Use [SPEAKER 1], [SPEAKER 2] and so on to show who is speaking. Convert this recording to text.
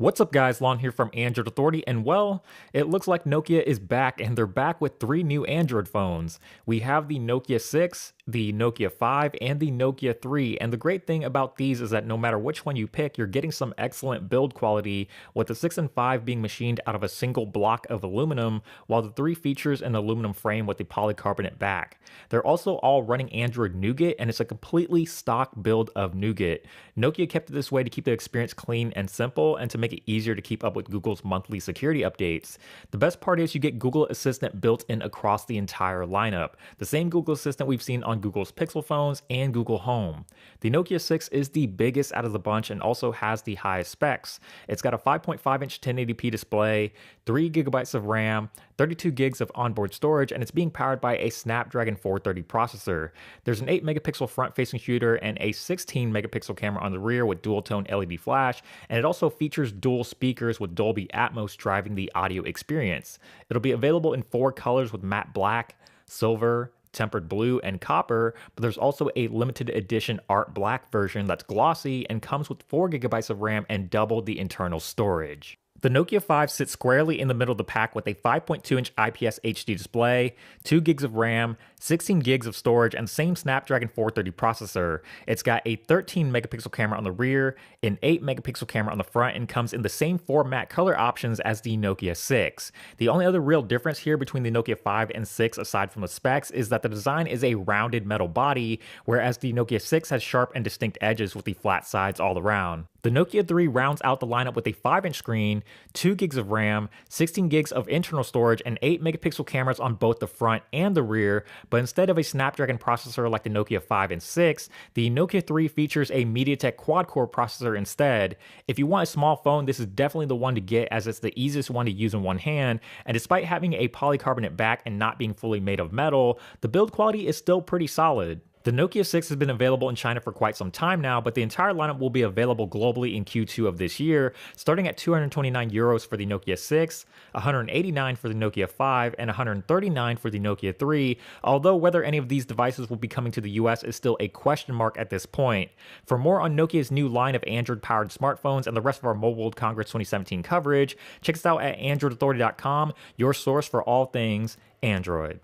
[SPEAKER 1] What's up guys, Lon here from Android Authority, and well, it looks like Nokia is back, and they're back with 3 new Android phones. We have the Nokia 6, the Nokia 5, and the Nokia 3, and the great thing about these is that no matter which one you pick, you're getting some excellent build quality, with the 6 and 5 being machined out of a single block of aluminum, while the 3 features an aluminum frame with a polycarbonate back. They're also all running Android Nougat, and it's a completely stock build of Nougat. Nokia kept it this way to keep the experience clean and simple, and to make it easier to keep up with Google's monthly security updates. The best part is you get Google Assistant built in across the entire lineup, the same Google Assistant we've seen on Google's Pixel phones and Google Home. The Nokia 6 is the biggest out of the bunch and also has the highest specs. It's got a 5.5-inch 1080p display, 3 gigabytes of RAM, 32 gigs of onboard storage, and it's being powered by a Snapdragon 430 processor. There's an 8 megapixel front-facing shooter and a 16 megapixel camera on the rear with dual-tone LED flash, and it also features dual speakers with Dolby Atmos driving the audio experience. It'll be available in 4 colors with matte black, silver, tempered blue, and copper, but there's also a limited edition art black version that's glossy and comes with 4 gigabytes of RAM and double the internal storage. The Nokia 5 sits squarely in the middle of the pack with a 5.2-inch IPS HD display, 2 gigs of RAM, 16 gigs of storage, and the same Snapdragon 430 processor. It's got a 13 megapixel camera on the rear, an 8 megapixel camera on the front, and comes in the same 4 matte color options as the Nokia 6. The only other real difference here between the Nokia 5 and 6, aside from the specs, is that the design is a rounded metal body, whereas the Nokia 6 has sharp and distinct edges with the flat sides all around. The Nokia 3 rounds out the lineup with a 5-inch screen, 2 gigs of RAM, 16 gigs of internal storage, and 8 megapixel cameras on both the front and the rear, but instead of a Snapdragon processor like the Nokia 5 and 6, the Nokia 3 features a MediaTek quad-core processor instead. If you want a small phone, this is definitely the one to get, as it's the easiest one to use in one hand, and despite having a polycarbonate back and not being fully made of metal, the build quality is still pretty solid. The Nokia 6 has been available in China for quite some time now, but the entire lineup will be available globally in Q2 of this year, starting at €229 for the Nokia 6, $189 for the Nokia 5, and $139 for the Nokia 3, although whether any of these devices will be coming to the US is still a question mark at this point. For more on Nokia's new line of Android-powered smartphones and the rest of our Mobile World Congress 2017 coverage, check us out at AndroidAuthority.com, your source for all things Android.